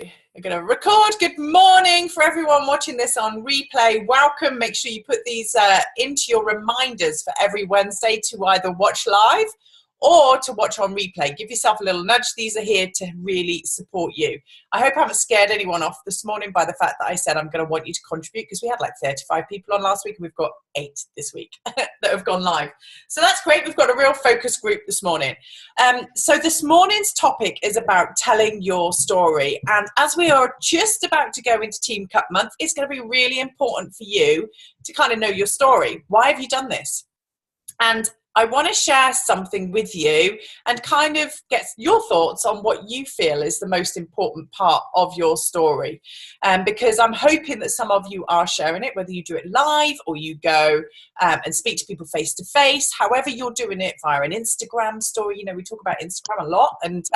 I'm going to record. Good morning for everyone watching this on replay. Welcome. Make sure you put these into your reminders for every Wednesday to either watch live or to watch on replay. Give yourself a little nudge. These are here to really support you. I hope I haven't scared anyone off this morning by the fact that I said I'm going to want you to contribute, because we had like 35 people on last week and we've got 8 this week that have gone live. So that's great. We've got a real focus group this morning. So this morning's topic is about telling your story. And as we are just about to go into Team Cup month, it's going to be really important for you to kind of know your story. Why have you done this? And I want to share something with you and kind of get your thoughts on what you feel is the most important part of your story. Because I'm hoping that some of you are sharing it, whether you do it live or you go and speak to people face to face, however you're doing it via an Instagram story. You know, we talk about Instagram a lot, and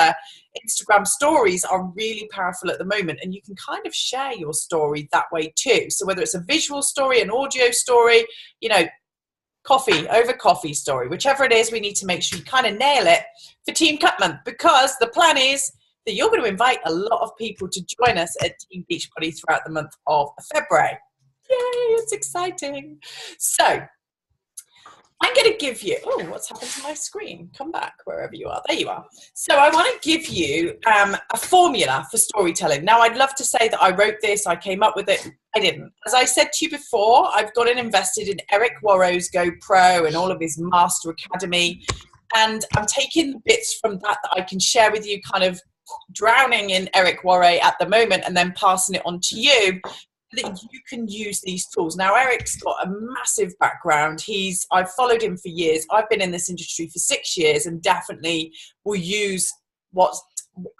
Instagram stories are really powerful at the moment, and you can kind of share your story that way too. So whether it's a visual story, an audio story, you know, coffee over coffee story, whichever it is, we need to make sure you kind of nail it for Team Cup month, because the plan is that you're going to invite a lot of people to join us at Team Beachbody throughout the month of February. Yay, it's exciting. So I'm going to give you, oh, what's happened to my screen? Come back wherever you are. There you are. So I want to give you a formula for storytelling. Now, I'd love to say that I wrote this, I came up with it. I didn't. As I said to you before, I've got invested in Eric Warro's GoPro and all of his Master Academy. And I'm taking the bits from that I can share with you, kind of drowning in Eric Warro at the moment, and then passing it on to you, that you can use these tools. Now, Eric's got a massive background. I've followed him for years. I've been in this industry for 6 years and definitely will use what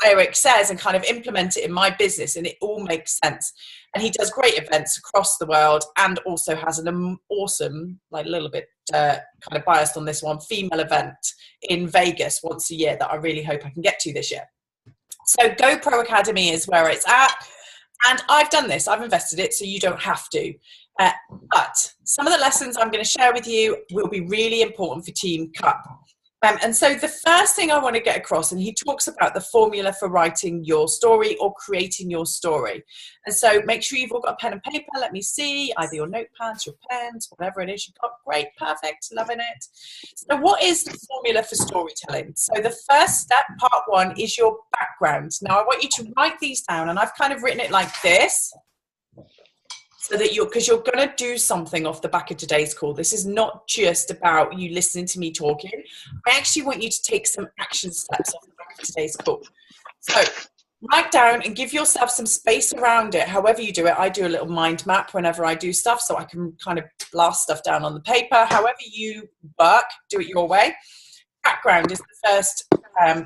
Eric says and kind of implement it in my business, and it all makes sense. And he does great events across the world, and also has an awesome, like a little bit kind of biased on this one, female event in Vegas once a year that I really hope I can get to this year. So GoPro Academy is where it's at. And I've done this, I've invested it, so you don't have to. But some of the lessons I'm going to share with you will be really important for Team Cup. And so the first thing I want to get across, and he talks about the formula for writing your story or creating your story. And so make sure you've all got a pen and paper. Let me see, either your notepads, your pens, whatever it is you've got. Great, perfect, loving it. So what is the formula for storytelling? So the first step, part 1, is your background. Now I want you to write these down, and I've kind of written it like this, so that because you're going to do something off the back of today's call. This is not just about you listening to me talking. I actually want you to take some action steps off the back of today's call. So write down and give yourself some space around it. However you do it, I do a little mind map whenever I do stuff, so I can kind of blast stuff down on the paper. However you work, do it your way. Background is the first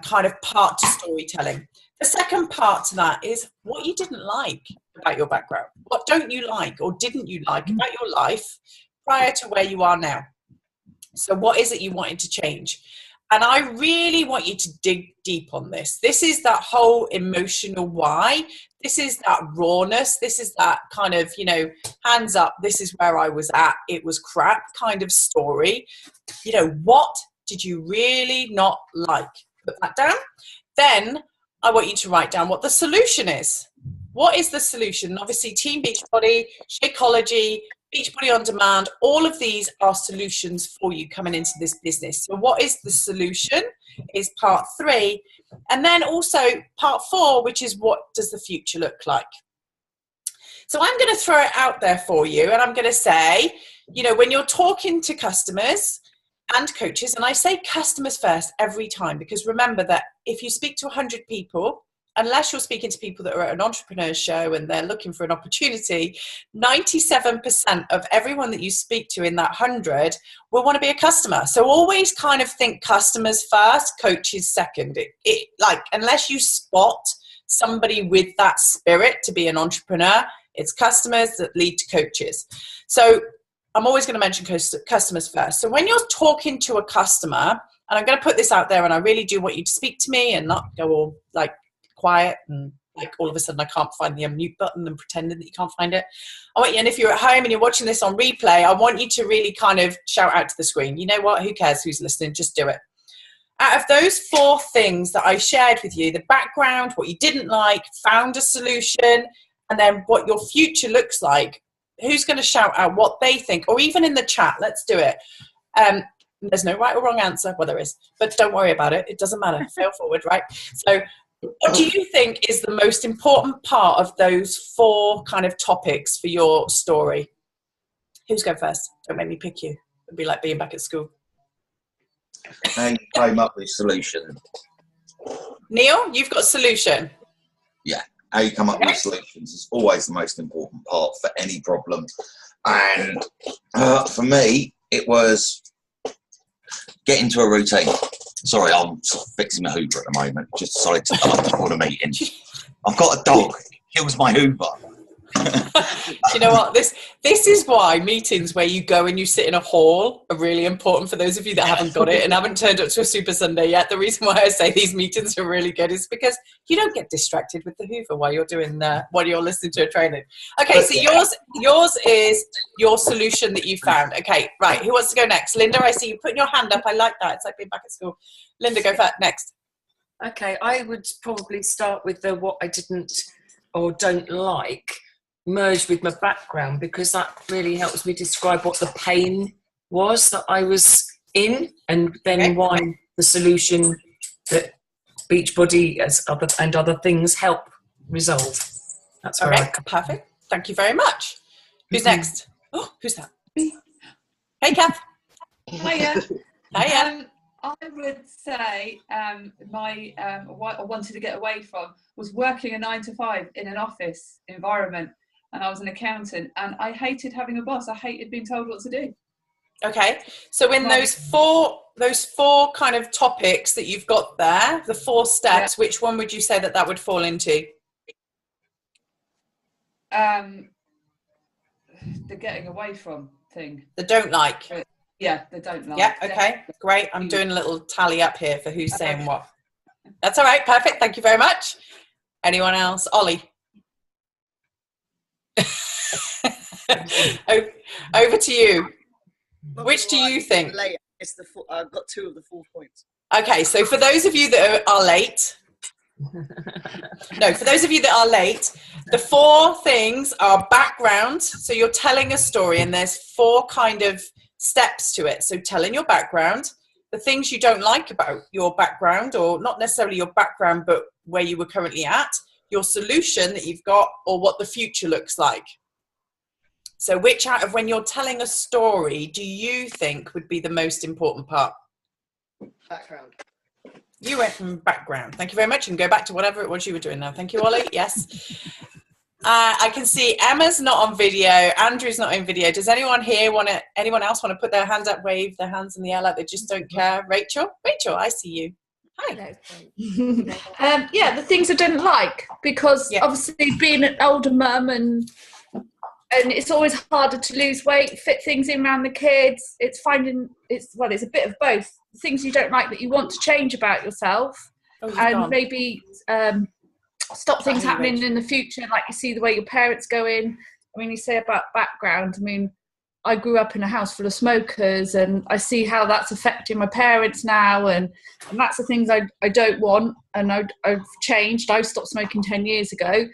kind of part to storytelling. The second part to that is what you didn't like about your background. What don't you like or didn't you like about your life prior to where you are now? So what is it you wanted to change? And I really want you to dig deep on this. This is that whole emotional why. This is that rawness. This is that kind of, you know, hands up, this is where I was at, it was crap kind of story. You know, what did you really not like? Put that down. Then I want you to write down what the solution is. What is the solution? Obviously, Team Beachbody, Shakeology, Beachbody On Demand, all of these are solutions for you coming into this business. So what is the solution is part 3. And then also part 4, which is what does the future look like? So I'm going to throw it out there for you, and I'm going to say, you know, when you're talking to customers and coaches, and I say customers first every time, because remember that if you speak to 100 people, unless you're speaking to people that are at an entrepreneur show and they're looking for an opportunity, 97% of everyone that you speak to in that 100 will want to be a customer. So always kind of think customers first, coaches second. Like, unless you spot somebody with that spirit to be an entrepreneur, it's customers that lead to coaches. So I'm always going to mention customers first. So when you're talking to a customer, and I'm going to put this out there, and I really do want you to speak to me and not go all like quiet and like all of a sudden I can't find the unmute button and pretending that you can't find it. I want you, and if you're at home and you're watching this on replay, I want you to really kind of shout out to the screen. You know what? Who cares who's listening? Just do it. Out of those 4 things that I shared with you, the background, what you didn't like, found a solution, and then what your future looks like, who's going to shout out what they think? Or even in the chat, let's do it. There's no right or wrong answer. Well, there is, but don't worry about it. It doesn't matter. Fail forward, right? So what do you think is the most important part of those 4 kind of topics for your story? Who's going first? Don't make me pick you. It'd be like being back at school. How you came up with a solution. Neil, you've got a solution. Yeah, how you come up with solutions is always the most important part for any problem. And for me, it was get into a routine. Sorry, I'm sort of fixing my Hoover at the moment. Just decided to start before the meeting. I've got a dog. It kills my Hoover. You know what? This is why meetings where you go and you sit in a hall are really important for those of you that haven't got it and haven't turned up to a Super Sunday yet. The reason why I say these meetings are really good is because you don't get distracted with the Hoover while you're doing while you're listening to a training. Okay, so yours is your solution that you found. Okay, right. Who wants to go next? Linda, I see you putting your hand up. I like that. It's like being back at school. Linda, go first. Next. Okay, I would probably start with the what I didn't or don't like merged with my background, because that really helps me describe what the pain was that I was in, and then why the solution that Beachbody and other things help resolve. That's where I perfect. Thank you very much. Who's next? Oh, who's that? Hey, Kath. Hiya. Hiya. I would say what I wanted to get away from was working a 9 to 5 in an office environment. And I was an accountant, and I hated having a boss. I hated being told what to do. Okay, so in those four kind of topics that you've got there, the 4 steps, which one would you say that would fall into? The getting away from thing. The don't like. Yeah, the don't like. Yeah, okay, great. I'm doing a little tally up here for who's saying what. That's all right, perfect. Thank you very much. Anyone else? Ollie. Over to you. Which do you think? It's I've got 2 of the 4 points. Okay, so for those of you that are late, the 4 things are background. So you're telling a story, and there's 4 kind of steps to it. So telling your background, the things you don't like about your background, or not necessarily your background, but where you were currently at, your solution that you've got, or what the future looks like. So which out of, when you're telling a story, do you think would be the most important part? Background. You went from background. Thank you very much. And go back to whatever it was you were doing now. Thank you, Ollie. Yes. I can see Emma's not on video. Andrew's not in video. Does anyone here anyone else want to put their hands up, wave their hands in the air like they just don't care? Rachel, I see you. Hi. Yeah, the things I didn't like, because obviously being an older mum and it's always harder to lose weight, fit things in around the kids. It's a bit of both. Things you don't like that you want to change about yourself, and maybe stop things happening in the future, like you see the way your parents go in. I mean, you say about background. I mean, I grew up in a house full of smokers, and I see how that's affecting my parents now, and that's the things I don't want, and I've changed. I stopped smoking 10 years ago,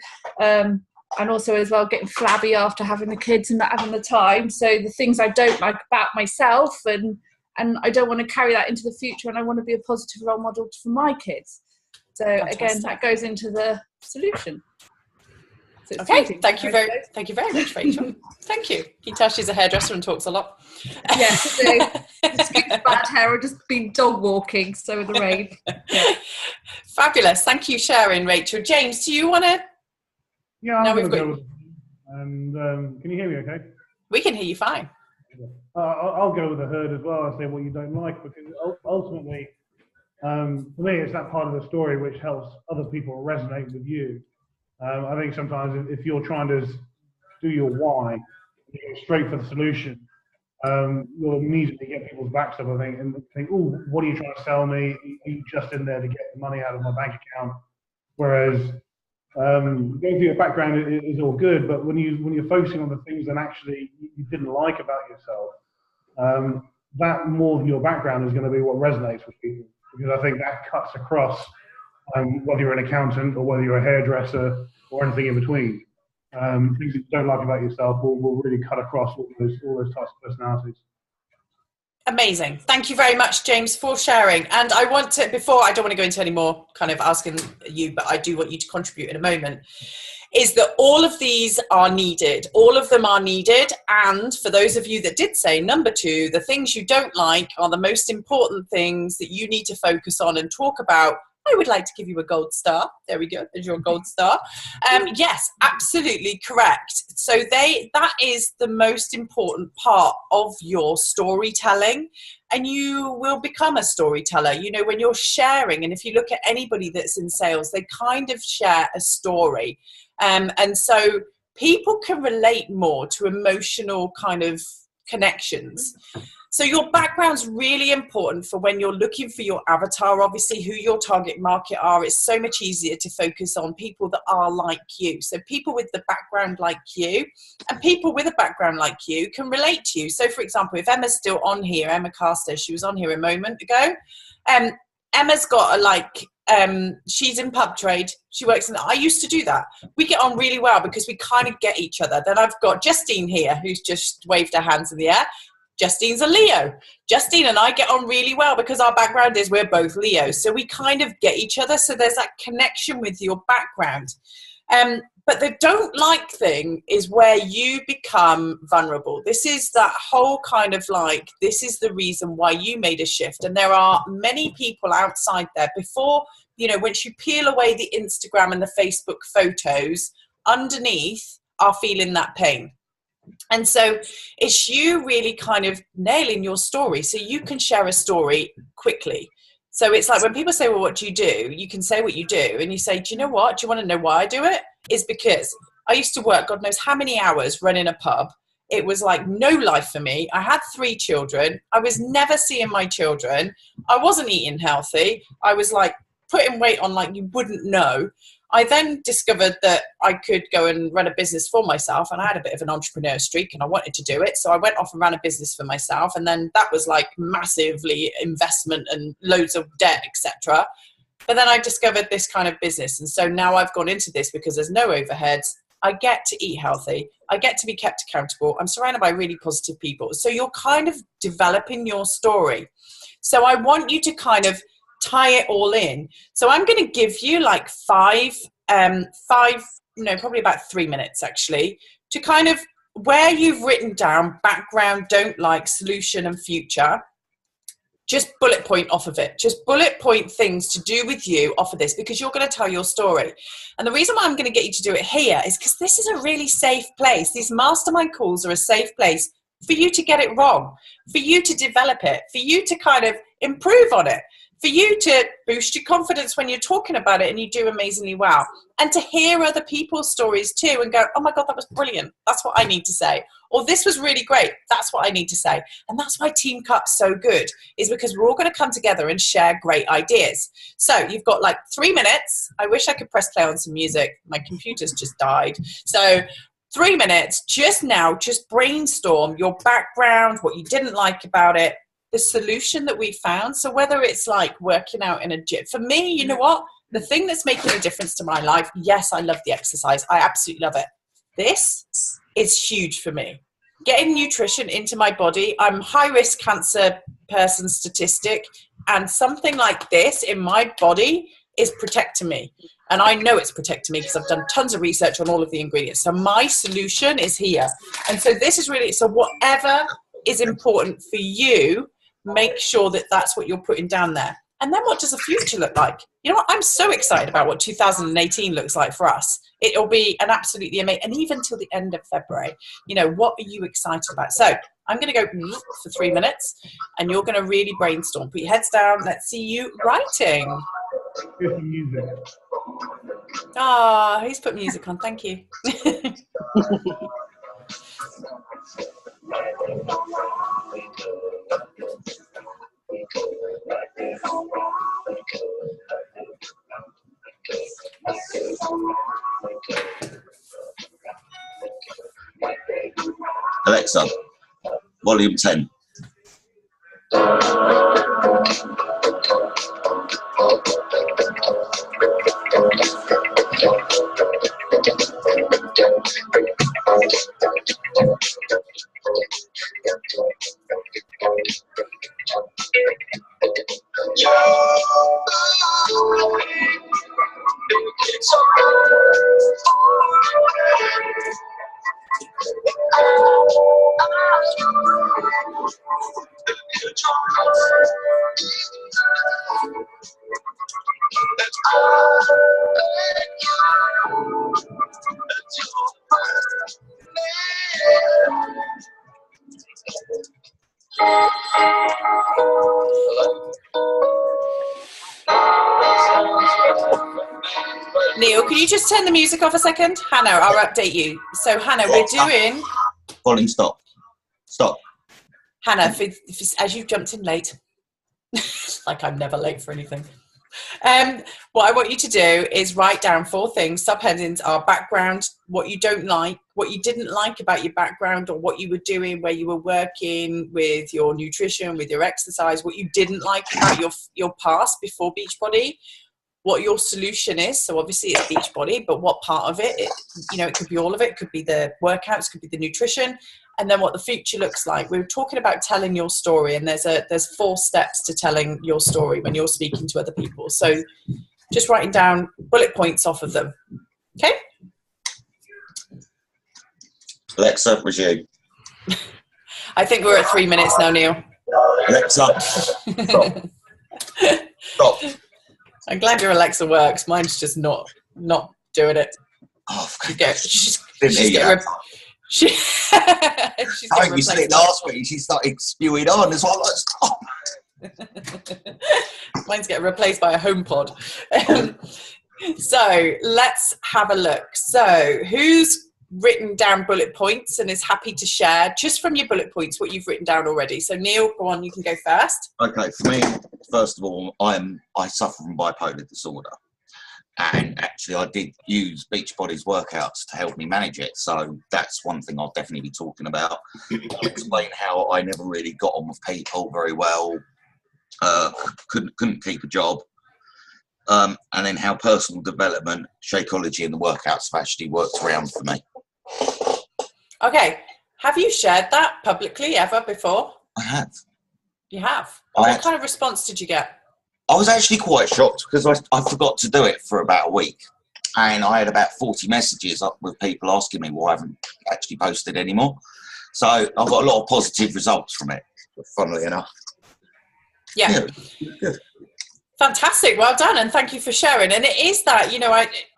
and also as well getting flabby after having the kids and not having the time. So the things I don't like about myself, and I don't want to carry that into the future, and I want to be a positive role model for my kids. So again, that goes into the solution. So okay, thank you very much, Rachel. Thank you. Hitashi's a hairdresser and talks a lot. Yes, excuse bad hair, or just been dog walking, so with the rain. Yeah. Fabulous. Thank you, sharing, Rachel. James, do you want to? Yeah, I'm going to go. And can you hear me okay? We can hear you fine. I'll go with the herd as well. I say what you don't like, because ultimately, for me, it's that part of the story which helps other people resonate with you. I think sometimes if you're trying to do your why, you go straight for the solution, you'll immediately get people's backs up, I think, and think, oh, what are you trying to sell me? Are you just in there to get the money out of my bank account? Whereas going through your background is all good, but when you're focusing on the things that actually you didn't like about yourself, that more of your background is going to be what resonates with people. because I think that cuts across whether you're an accountant or whether you're a hairdresser or anything in between. Things that you don't like about yourself will really cut across all those types of personalities. Amazing. Thank you very much, James, for sharing. And I want to, before, I don't want to go into any more kind of asking you, but I do want you to contribute in a moment, is that all of these are needed. All of them are needed. And for those of you that did say, number 2, the things you don't like are the most important things that you need to focus on and talk about. I would like to give you a gold star. There we go. There's your gold star. Yes, absolutely correct. So that is the most important part of your storytelling, and you will become a storyteller. You know, when you're sharing, and if you look at anybody that's in sales, they kind of share a story. And so people can relate more to emotional kind of connections. So your background's really important for when you're looking for your avatar, obviously who your target market are. It's so much easier to focus on people that are like you. So people with the background like you, and people with a background like you can relate to you. So for example, if Emma's still on here, Emma Carster, she was on here a moment ago. Emma's got she's in pub trade. She works in, I used to do that. We get on really well because we kind of get each other. Then I've got Justine here, who's just waved her hands in the air. Justine's a Leo. Justine and I get on really well because our background is we're both Leos. So we kind of get each other. So there's that connection with your background. But the don't like thing is where you become vulnerable. This is that whole kind of like, this is the reason why you made a shift. And there are many people outside there before, you know, once you peel away the Instagram and the Facebook photos, underneath are feeling that pain. And so it's you really kind of nailing your story so you can share a story quickly. So it's like when people say, well, what do? You can say what you do. And you say, do you know what? Do you want to know why I do it? It's because I used to work God knows how many hours running a pub. It was like no life for me. I had 3 children. I was never seeing my children. I wasn't eating healthy. I was like putting weight on like you wouldn't know. I then discovered that I could go and run a business for myself, and I had a bit of an entrepreneur streak and I wanted to do it. So I went off and ran a business for myself, and then that was like massively investment and loads of debt, etc. But then I discovered this kind of business. And so now I've gone into this because there's no overheads. I get to eat healthy. I get to be kept accountable. I'm surrounded by really positive people. So you're kind of developing your story. So I want you to kind of tie it all in. So I'm going to give you like probably about 3 minutes actually, to kind of where you've written down background, don't like, solution and future. Just bullet point off of it. Just bullet point things to do with you off of this, because you're going to tell your story. And the reason why I'm going to get you to do it here is because this is a really safe place. These mastermind calls are a safe place for you to get it wrong, for you to develop it, for you to kind of improve on it, for you to boost your confidence when you're talking about it and you do amazingly well. And to hear other people's stories too and go, oh my God, that was brilliant. That's what I need to say. Or this was really great. That's what I need to say. And that's why Team Cup's so good, is because we're all going to come together and share great ideas. So you've got like 3 minutes. I wish I could press play on some music. My computer's just died. So 3 minutes just now, just brainstorm your background, what you didn't like about it, the solution that we found. So whether it's like working out in a gym, for me, you know what? The thing that's making a difference to my life, yes, I love the exercise. I absolutely love it. This is huge for me. Getting nutrition into my body. I'm high-risk cancer person statistic, and something like this in my body is protecting me. And I know it's protecting me because I've done tons of research on all of the ingredients. So my solution is here. And so this is really, so whatever is important for you, make sure that that's what you're putting down there. And then what does the future look like? You know what? I'm so excited about what 2018 looks like for us. It'll be an absolutely amazing, and even till the end of February, you know, what are you excited about? So I'm going to go for 3 minutes and you're going to really brainstorm. Put your heads down. Let's see you writing. Here's some music. Ah, who's put music on? Thank you. Alexa, volume 10. Neil, can you just turn the music off a second? Hannah, I'll update you. So, Hannah, we're doing... Volume stop. Stop. Hannah, as you've jumped in late, like I'm never late for anything. What I want you to do is write down 4 things. Subheadings are background, what you don't like, what you didn't like about your background or what you were doing, where you were working with your nutrition, with your exercise, what you didn't like about your past before Beachbody, what your solution is. So obviously it's Beachbody, but what part of it, it could be all of it. It could be the workouts, could be the nutrition, and then what the future looks like. We were talking about telling your story, and there's 4 steps to telling your story when you're speaking to other people. So just writing down bullet points off of them. Okay? Alexa, resume. I think we're at 3 minutes now, Neil. Alexa, stop. Stop. I'm glad your Alexa works. Mine's just not doing it. Oh, She's didn't hear you. She's I think you said it last week. She started spewing on. It's all like, stop. Mine's getting replaced by a HomePod. So let's have a look. So who's written down bullet points and is happy to share just from your bullet points what you've written down already? So Neil, go on, you can go first. Okay, for me, first of all, I suffer from bipolar disorder. And actually, I did use Beachbody's workouts to help me manage it. So that's one thing I'll definitely be talking about. I'll explain how I never really got on with people very well, couldn't keep a job, and then how personal development, Shakeology, and the workouts have actually worked around for me. Okay, have you shared that publicly ever before? I have. You have? What kind of response did you get? I was actually quite shocked because I forgot to do it for about a week, and I had about 40 messages up with people asking me why I haven't actually posted anymore. So I've got a lot of positive results from it, funnily enough. Yeah. Good. Fantastic. Well done. And thank you for sharing. And it is that,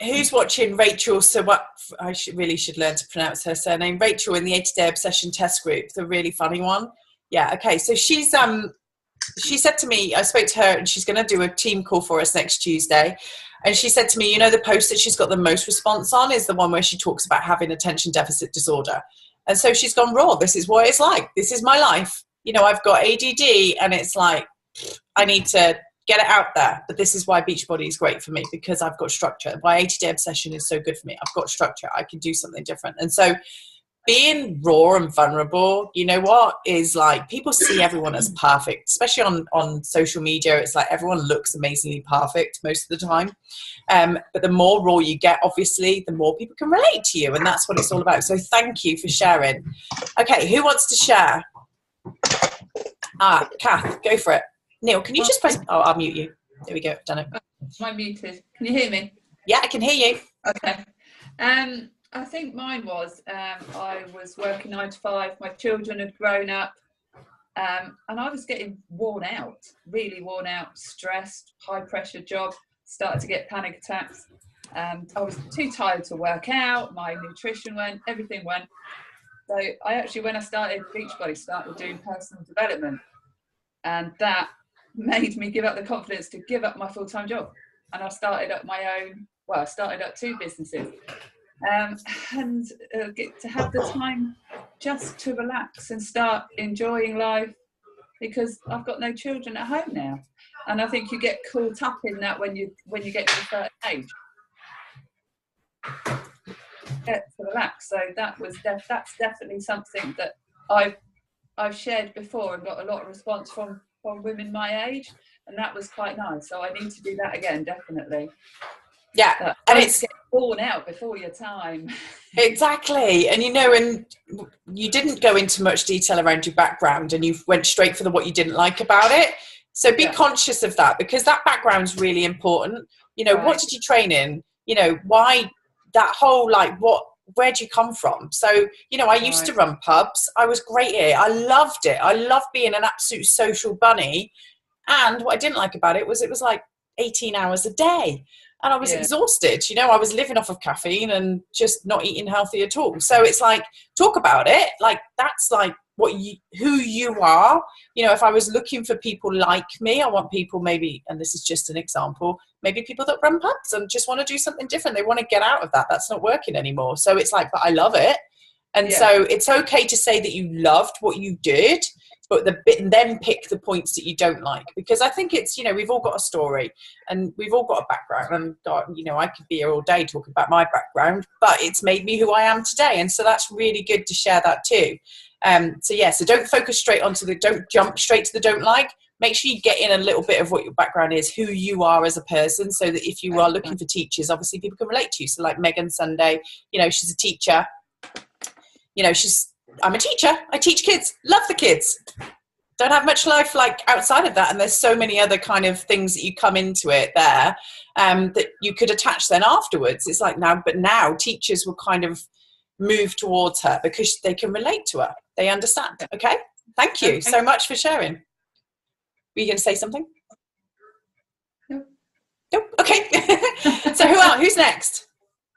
who's watching Rachel? So what I really should learn to pronounce her surname. Rachel in the 80-Day Obsession Test Group, the really funny one. Yeah. Okay. So she said to me, I spoke to her and she's going to do a team call for us next Tuesday. And she said to me, the post that she's got the most response on is the one where she talks about having attention deficit disorder. And so she's gone raw. This is what it's like. This is my life. I've got ADD and it's like, I need to get it out there. But this is why Beachbody is great for me, because I've got structure. Why 80-Day Obsession is so good for me. I've got structure. I can do something different. And so being raw and vulnerable, is like, people see everyone as perfect, especially on social media. It's like everyone looks amazingly perfect most of the time. But the more raw you get, obviously, the more people can relate to you. And that's what it's all about. So thank you for sharing. Okay, who wants to share? Kath, go for it. Neil, can you just press... Oh, I'll mute you. There we go. Done it. I'm muted. Can you hear me? Yeah, I can hear you. Okay. I think mine was, I was working 9 to 5. My children had grown up, and I was getting worn out, really worn out, stressed, high pressure job, started to get panic attacks. I was too tired to work out. My nutrition went, everything went. So I actually, when I started Beachbody, started doing personal development, and that made me give up the confidence to give up my full-time job. And I started up I started up 2 businesses. And get to have the time just to relax and start enjoying life, because I've got no children at home now, and I think you get caught up in that when you get to a certain age. Get to relax. So that's definitely something that I've shared before and got a lot of response from women my age, and that was quite nice. So I need to do that again, definitely. Yeah, and it's get born out before your time. Exactly. And and you didn't go into much detail around your background, and you went straight for what you didn't like about it. So be conscious of that, because that background's really important. Right. What did you train in? Why that whole, where'd you come from? So, I used to run pubs. I was great here. I loved it. I loved being an absolute social bunny. And what I didn't like about it was like 18 hours a day. And I was exhausted. I was living off of caffeine and just not eating healthy at all. So it's like, talk about it. Like, that's like who you are. If I was looking for people like me, I want people maybe, and this is just an example, maybe people that run pubs and just want to do something different. They want to get out of that. That's not working anymore. So it's like, but I love it. And so it's okay to say that you loved what you did, but then pick the points that you don't like, because I think it's, we've all got a story and we've all got a background, and I could be here all day talking about my background, but it's made me who I am today. And so that's really good to share that too. So don't focus don't jump straight to the don't like. Make sure you get in a little bit of what your background is, who you are as a person, so that if you are looking for teachers, obviously people can relate to you. So like Megan Sunday, she's a teacher. I'm a teacher. I teach kids. Love the kids. Don't have much life like outside of that. And there's so many other kind of things that you come into it there that you could attach then afterwards. It's like now teachers will kind of move towards her because they can relate to her. They understand. Okay. Thank you so much for sharing. Were you going to say something? No. Nope. Okay. So who's next?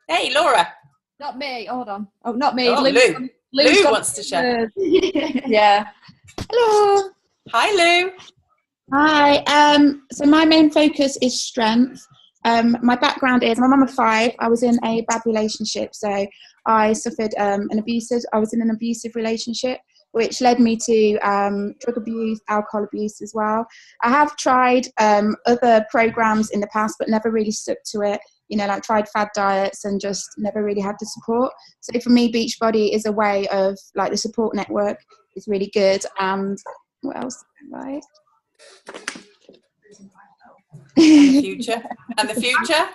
Hey, Laura. Not me. Hold on. Oh, not me. Oh, Lou wants to share. Yeah. Hello. Hi, Lou. Hi. So my main focus is strength. My background is, I'm a mum of 5. I was in a bad relationship. So I suffered I was in an abusive relationship, which led me to drug abuse, alcohol abuse as well. I have tried other programs in the past, but never really stuck to it. Like tried fad diets and just never really had the support. So for me, Beachbody is a way of, like, the support network is really good. And what else? Right. And the future?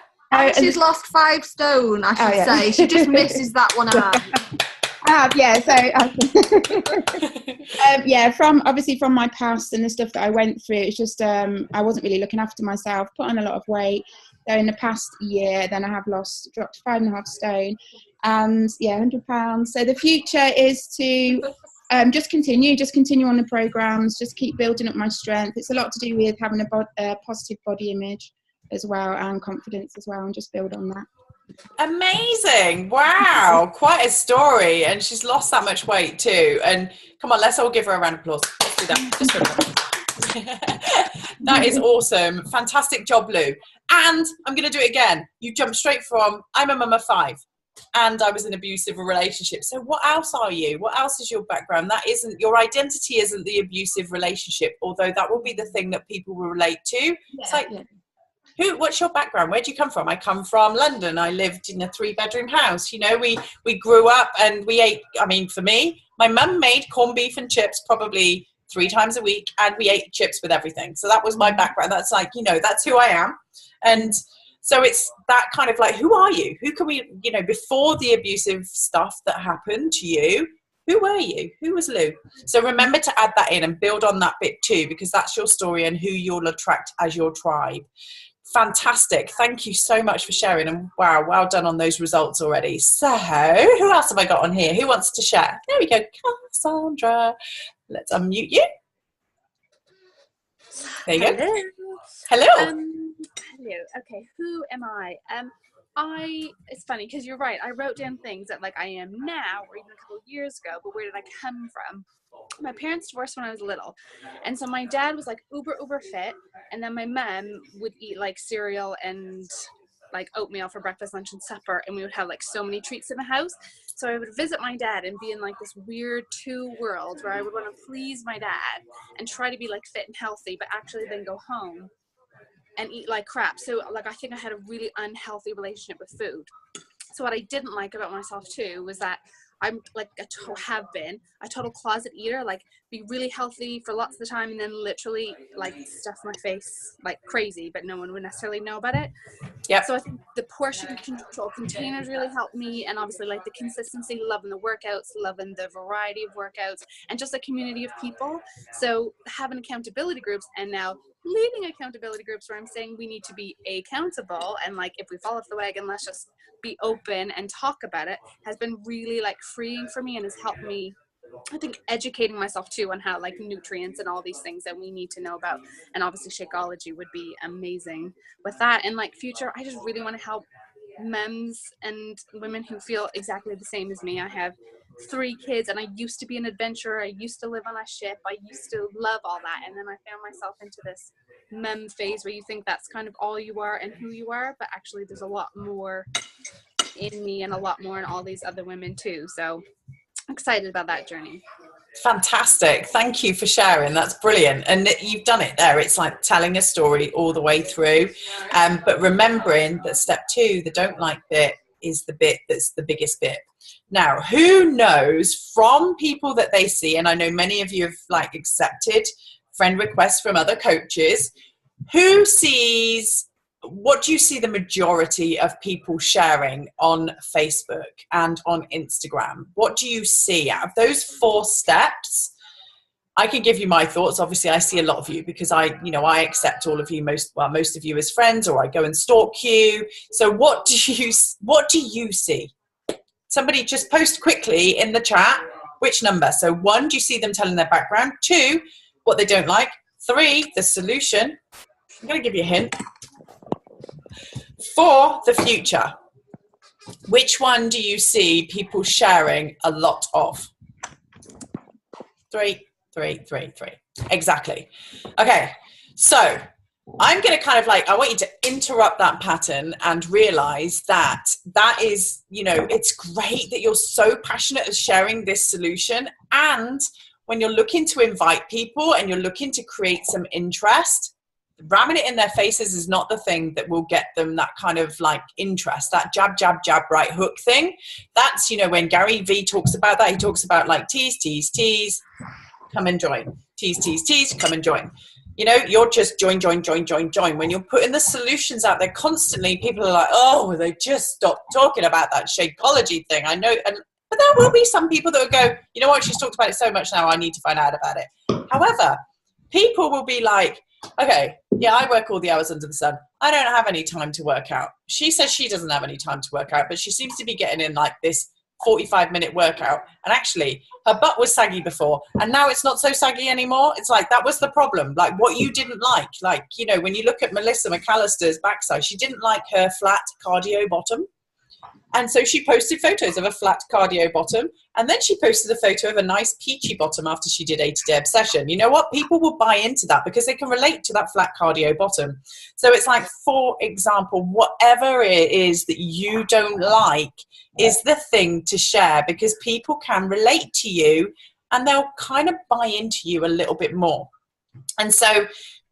She's lost 5 stone, I should say. She just misses that one out. Yeah. So, from my past and the stuff that I went through, it's just I wasn't really looking after myself, put on a lot of weight. So in the past year, then I have dropped 5.5 stone, and 100 pounds. So the future is to just continue on the programs, just keep building up my strength. It's a lot to do with having a positive body image as well, and confidence as well, and just build on that. Amazing. Wow. Quite a story. And she's lost that much weight too. And come on, let's all give her a round of applause. Let's do that. Just for a moment. That is awesome. Fantastic job, Lou. And I'm going to do it again. You jumped straight from, I'm a mum of 5 and I was in an abusive relationship. So what else are you? What else is your background? Your identity isn't the abusive relationship, although that will be the thing that people will relate to. It's like, what's your background? Where do you come from? I come from London. I lived in a 3-bedroom house. We grew up and we ate, for me, my mum made corned beef and chips probably 3 times a week, and we ate chips with everything. So that was my background. That's like, that's who I am. And so it's that kind of like, who are you? Who can we, before the abusive stuff that happened to you, who were you? Who was Lou? So remember to add that in and build on that bit too, because that's your story and who you'll attract as your tribe. Fantastic. Thank you so much for sharing. And wow, well done on those results already. So who else have I got on here? Who wants to share? There we go. Cassandra. Let's unmute you. There you go. Hello. Hello. Okay, who am I? It's funny because you're right. I wrote down things that like I am now or even a couple of years ago, but where did I come from? My parents divorced when I was little, and so my dad was like uber fit, and then my mom would eat like cereal and like oatmeal for breakfast, lunch, and supper, and we would have like so many treats in the house. So I would visit my dad and be in like this weird 2 worlds where I would want to please my dad and try to be like fit and healthy, but actually then go home and eat like crap. So like I think I had a really unhealthy relationship with food. So what I didn't like about myself too was that I'm like have been a total closet eater, like be really healthy for lots of the time and then literally like stuff my face like crazy, but no one would necessarily know about it. Yeah. So I think the portion control containers really helped me, and obviously like the consistency, loving the workouts, loving the variety of workouts, and just a community of people. So having accountability groups and now leading accountability groups where I'm saying we need to be accountable, and like if we fall off the wagon, let's just be open and talk about it, has been really like freeing for me and has helped me, I think, educating myself too on how like nutrients and all these things that we need to know about. And obviously Shakeology would be amazing with that. And like future, I just really want to help moms and women who feel exactly the same as me. I have 3 kids and I used to be an adventurer. I used to live on a ship. I used to love all that. And then I found myself into this mem phase where you think that's kind of all you are and who you are, but actually there's a lot more in me and a lot more in all these other women too. So excited about that journey. Fantastic. Thank you for sharing. That's brilliant. And you've done it there. It's like telling a story all the way through. But remembering that step 2, the don't like bit, is the bit that's the biggest bit. Now, who knows from people that they see, and I know many of you have like accepted friend requests from other coaches, who sees, what do you see the majority of people sharing on Facebook and on Instagram? What do you see out of those 4 steps? I can give you my thoughts. Obviously, I see a lot of you because I accept all of you, most of you as friends, or I go and stalk you. So what do you see? Somebody just post quickly in the chat which number. So 1, do you see them telling their background? 2, what they don't like. 3, the solution. I'm going to give you a hint. 4, the future. Which one do you see people sharing a lot of? 3. Exactly. Okay, so I'm going to kind of like, I want you to interrupt that pattern and realize that is, it's great that you're so passionate at sharing this solution. And when you're looking to invite people and you're looking to create some interest, ramming it in their faces is not the thing that will get them that kind of like interest, that jab, jab, jab, right hook thing. That's, when Gary Vee talks about that, he talks about like tease, tease, tease, come and join. Tease, tease, tease, come and join. You're just join. When you're putting the solutions out there constantly, people are like, oh, they just stopped talking about that Shakeology thing. I know. But there will be some people that will go, you know what, she's talked about it so much now, I need to find out about it. However, people will be like, okay, yeah, I work all the hours under the sun. I don't have any time to work out. She says she doesn't have any time to work out, but she seems to be getting in like this 45-minute workout. And actually, her butt was saggy before, and now it's not so saggy anymore. It's like, that was the problem. Like, what you didn't like, when you look at Melissa McAllister's backside, she didn't like her flat cardio bottom. And so she posted photos of a flat cardio bottom, and then she posted a photo of a nice peachy bottom after she did 80-day obsession. You know what? People will buy into that because they can relate to that flat cardio bottom. So it's like, for example, whatever it is that you don't like is the thing to share, because people can relate to you and they'll kind of buy into you a little bit more. And so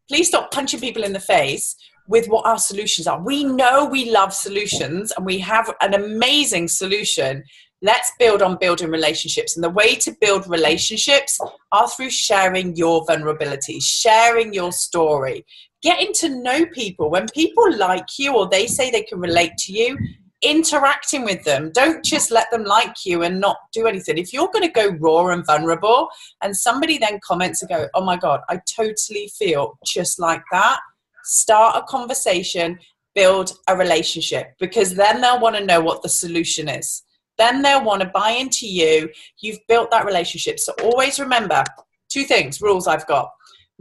please stop punching people in the face with what our solutions are. We know we love solutions and we have an amazing solution. Let's build on building relationships. And the way to build relationships are through sharing your vulnerabilities, sharing your story, getting to know people. When people like you or they say they can relate to you, interacting with them. Don't just let them like you and not do anything. If you're going to go raw and vulnerable and somebody then comments and go, oh my God, I totally feel just like that, start a conversation, build a relationship, because then they'll want to know what the solution is. Then they'll want to buy into you. You've built that relationship. So always remember 2 things, rules I've got.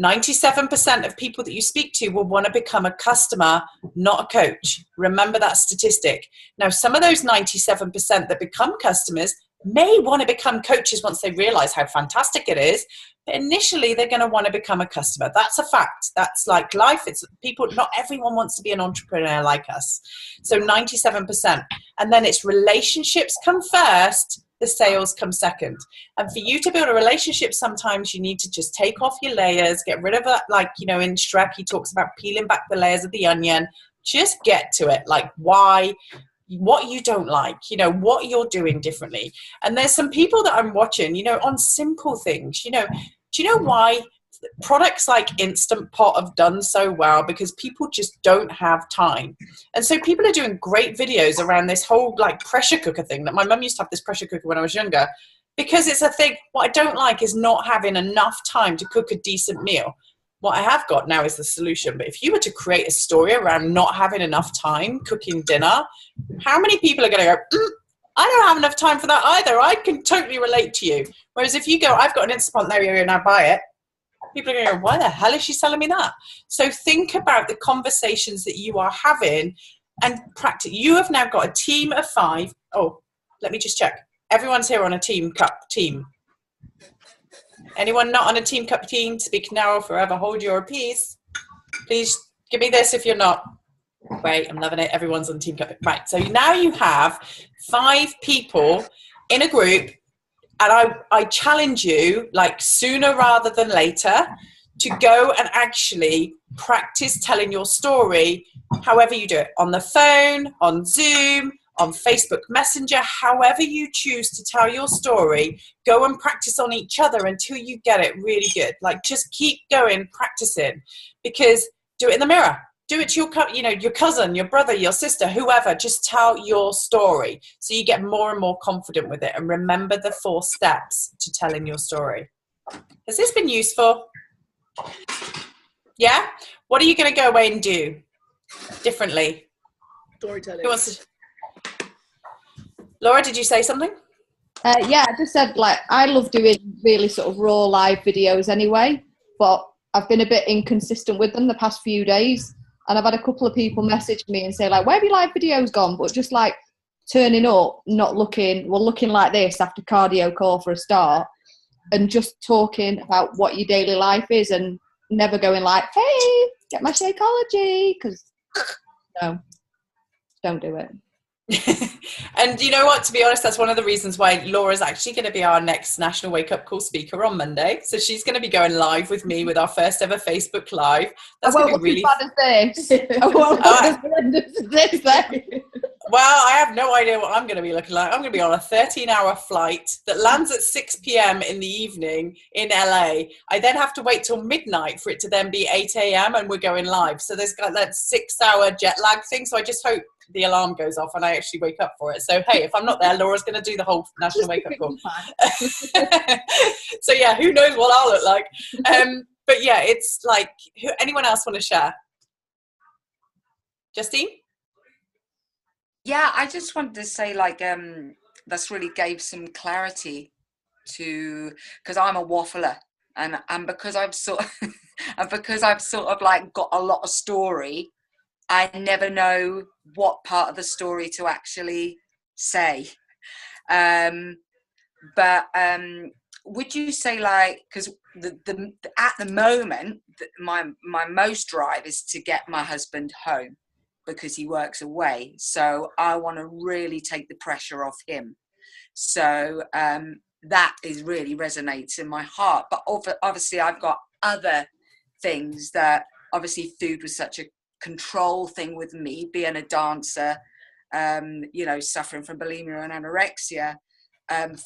97% of people that you speak to will want to become a customer, not a coach. Remember that statistic. Now, some of those 97% that become customers may want to become coaches once they realize how fantastic it is. But initially, they're going to want to become a customer. That's a fact. That's like life. It's people, not everyone wants to be an entrepreneur like us. So 97%. And then it's relationships come first, the sales come second. And for you to build a relationship, sometimes you need to just take off your layers, get rid of that. Like, in Shrek, he talks about peeling back the layers of the onion. Just get to it. Like, why? What you don't like, what you're doing differently. And there's some people that I'm watching, on simple things, do you know why products like Instant Pot have done so well? Because people just don't have time. And so people are doing great videos around this whole like pressure cooker thing. That my mum used to have this pressure cooker when I was younger, because it's a thing. What I don't like is not having enough time to cook a decent meal. What I have got now is the solution. But if you were to create a story around not having enough time cooking dinner, how many people are going to go, I don't have enough time for that either. I can totally relate to you. Whereas if you go, I've got an Instant Pot there and I buy it, people are going to go, why the hell is she selling me that? So think about the conversations that you are having and practice. You have now got a team of 5. Oh, let me just check. Everyone's here on a team cup team. Anyone not on a team cup team? Speak now or forever hold your peace. Please give me this if you're not. Great, I'm loving it. Everyone's on team cup. Right, so now you have 5 people in a group, and I challenge you, like sooner rather than later, to go and actually practice telling your story however you do it, on the phone, on Zoom, on Facebook Messenger, however you choose to tell your story. Go and practice on each other until you get it really good. Like, just keep going, practicing, because do it in the mirror. Do it to your cousin, your brother, your sister, whoever. Just tell your story so you get more and more confident with it. And remember the 4 steps to telling your story. Has this been useful? Yeah? What are you going to go away and do differently? Storytelling. Who wants to... Laura, did you say something? Yeah, I just said, like, I love doing really sort of raw live videos anyway, but I've been a bit inconsistent with them the past few days. And I've had a couple of people message me and say, like, where have your live videos gone? But just like turning up, not looking like this after cardio call for a start, and just talking about what your daily life is, and never going like, hey, get my Shakeology, because no, don't do it. And you know what, to be honest, that's one of the reasons why Laura's actually going to be our next National Wake Up Call speaker on Monday. So she's going to be going live with me with our first ever Facebook Live. That's going to be really bad as this. I won't look as horrendous as this then. Well, I have no idea what I'm going to be looking like. I'm going to be on a 13-hour flight that lands at 6 p.m. in the evening in LA. I then have to wait till midnight for it to then be 8 a.m. and we're going live. So there's got that 6-hour jet lag thing. So I just hope the alarm goes off and I actually wake up for it. So, hey, if I'm not there, Laura's going to do the whole National Wake Up Call. So, yeah, who knows what I'll look like. But, yeah, it's like, anyone else want to share? Justine? Yeah, I just wanted to say, like, that's really gave some clarity to, because I'm a waffler, and because I've sort of like got a lot of story, I never know what part of the story to actually say. But would you say, like, because at the moment my most drive is to get my husband home, because he works away, so I want to really take the pressure off him. So that is really resonates in my heart. But obviously I've got other things that, obviously food was such a control thing with me, being a dancer, suffering from bulimia and anorexia.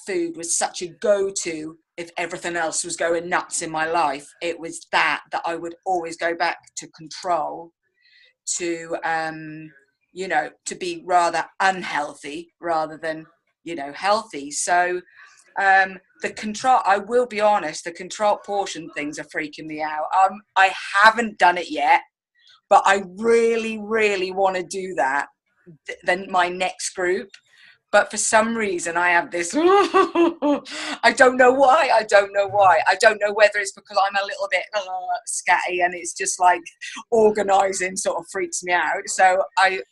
Food was such a go-to. If everything else was going nuts in my life, it was that I would always go back to control, to to be rather unhealthy rather than healthy. So the control, I will be honest, the control portion things are freaking me out. I haven't done it yet, but I really, really want to do that. Then my next group. But for some reason I have this, I don't know why. I don't know whether it's because I'm a little bit scatty and it's just like organising sort of freaks me out. So I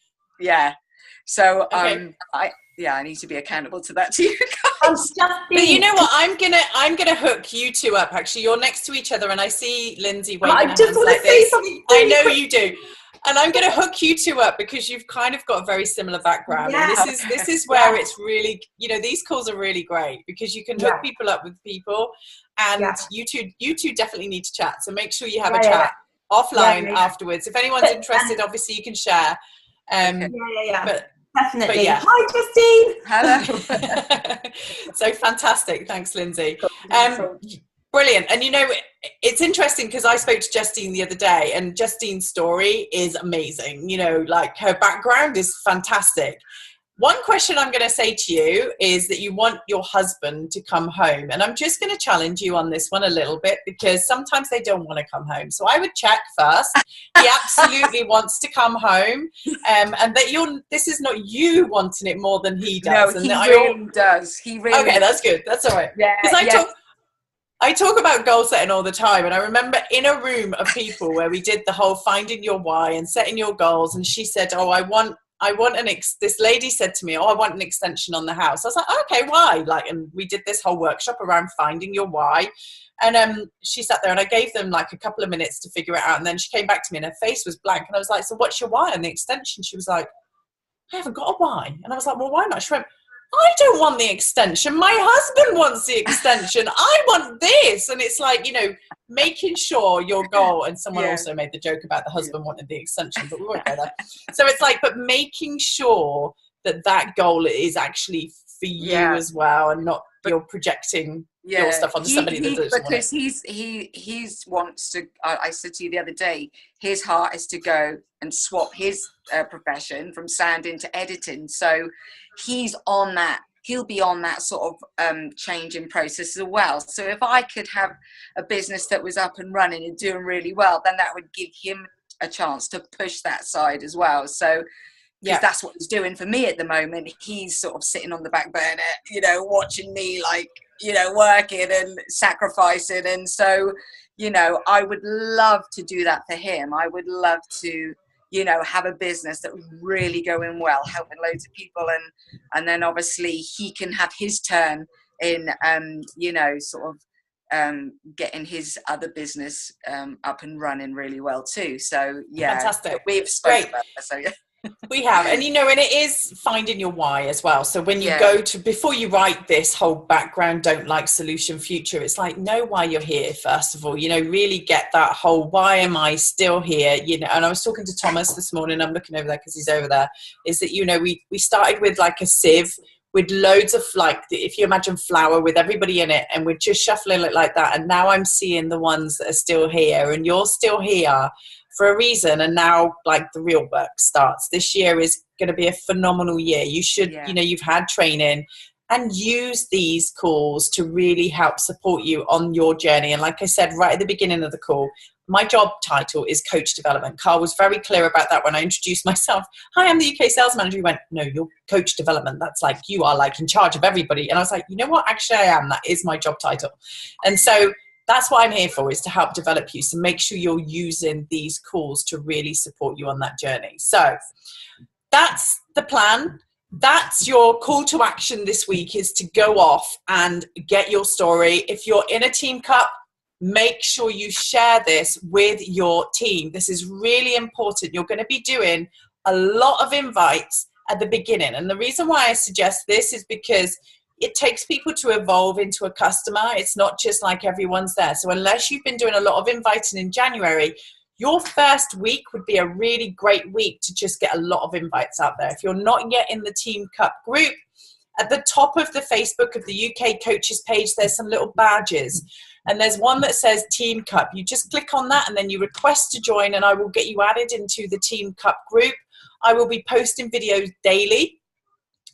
need to be accountable to that to you guys. But you know what? I'm gonna hook you two up. Actually, you're next to each other, and I see Lindsay waving her hands like this. I know you do. And I'm going to hook you two up because you've kind of got a very similar background. Yeah. And this is where it's really, these calls are really great because you can hook people up with people, and you two definitely need to chat. So make sure you have a chat offline afterwards. If anyone's interested, obviously you can share. But, definitely. But yeah. Hi, Justine. Hello. So fantastic. Thanks, Lindsay. Brilliant. And it's interesting because I spoke to Justine the other day, and Justine's story is amazing. Like her background is fantastic. One question I'm going to say to you is that you want your husband to come home. And I'm just going to challenge you on this one a little bit because sometimes they don't want to come home. So I would check first. He absolutely wants to come home. And that this is not you wanting it more than he does. No, and he really does. He really Okay, that's good. That's all right. Yeah, because I talk about goal setting all the time, and I remember in a room of people where we did the whole finding your why and setting your goals, and she said, I want I want this lady said to me, oh, I want an extension on the house. I was like, oh, okay, why? Like, and we did this whole workshop around finding your why. And she sat there and I gave them like a couple of minutes to figure it out. And then she came back to me and her face was blank. And I was like, so what's your why on the extension? She was like, I haven't got a why. And I was like, well, why not? She went, I don't want the extension. My husband wants the extension. I want this. And it's like, you know, making sure your goal, and someone also made the joke about the husband wanting the extension, but we won't go there. So it's like, but making sure that that goal is actually for you as well, and not you're projecting your stuff onto somebody that doesn't want it. He's wants to, I said to you the other day, his heart is to go and swap his profession from sounding to editing. So he's on that, he'll be on that sort of changing process as well. So if I could have a business that was up and running and doing really well, then that would give him a chance to push that side as well. So because that's what he's doing for me at the moment. He's sort of sitting on the back burner, you know, watching me, like, you know, working and sacrificing. And so, you know, I would love to do that for him. I would love to, you know, have a business that was really going well, helping loads of people. And then obviously he can have his turn in, you know, sort of getting his other business up and running really well too. So yeah, fantastic. We've spoken about that, so yeah. We have, and you know, and it is finding your why as well. So when you go to, before you write this whole background, don't like, solution, future, it's like, know why you're here first of all, you know, really get that whole, why am I still here, you know. And I was talking to Thomas this morning, I'm looking over there because he's over there, is that, you know, we started with like a sieve with loads of, like, if you imagine flour with everybody in it, and we're just shuffling it like that. And now I'm seeing the ones that are still here, and you're still here for a reason. And now, like, the real work starts. This year is going to be a phenomenal year. You should, you know, you've had training, and use these calls to really help support you on your journey. And like I said right at the beginning of the call, my job title is coach development. Carl was very clear about that when I introduced myself. Hi, I'm the UK sales manager. He went, no, you're coach development. That's like, you are like in charge of everybody. And I was like, you know what? Actually, I am. That is my job title. And so that's what I'm here for, is to help develop you. So make sure you're using these calls to really support you on that journey. So that's the plan. That's your call to action this week, is to go off and get your story. If you're in a team cup, make sure you share this with your team. This is really important. You're going to be doing a lot of invites at the beginning. And the reason why I suggest this is because it takes people to evolve into a customer. It's not just like everyone's there. So unless you've been doing a lot of inviting in January, your first week would be a really great week to just get a lot of invites out there. If you're not yet in the Team Cup group, at the top of the Facebook of the UK Coaches page, there's some little badges. And there's one that says Team Cup. You just click on that and then you request to join, and I will get you added into the Team Cup group. I will be posting videos daily.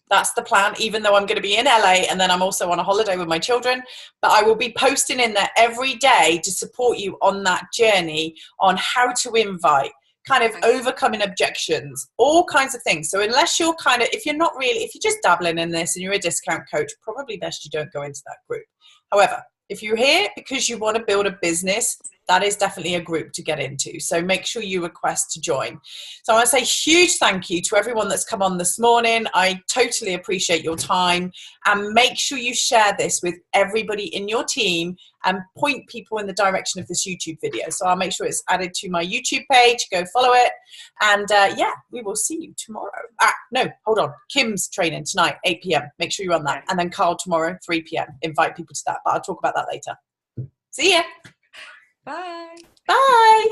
That's the plan, even though I'm going to be in LA and then I'm also on a holiday with my children. But I will be posting in there every day to support you on that journey on how to invite, kind of overcoming objections, all kinds of things. So unless you're kind of, if you're just dabbling in this and you're a discount coach, probably best you don't go into that group. However, if you're here because you want to build a business, that is definitely a group to get into. So make sure you request to join. So I want to say huge thank you to everyone that's come on this morning. I totally appreciate your time, and make sure you share this with everybody in your team and point people in the direction of this YouTube video. So I'll make sure it's added to my YouTube page. Go follow it. And yeah, we will see you tomorrow. No, hold on. Kim's training tonight, 8 p.m. Make sure you're on that. And then Carl tomorrow, 3 p.m. Invite people to that, but I'll talk about that later. See ya. Bye. Bye.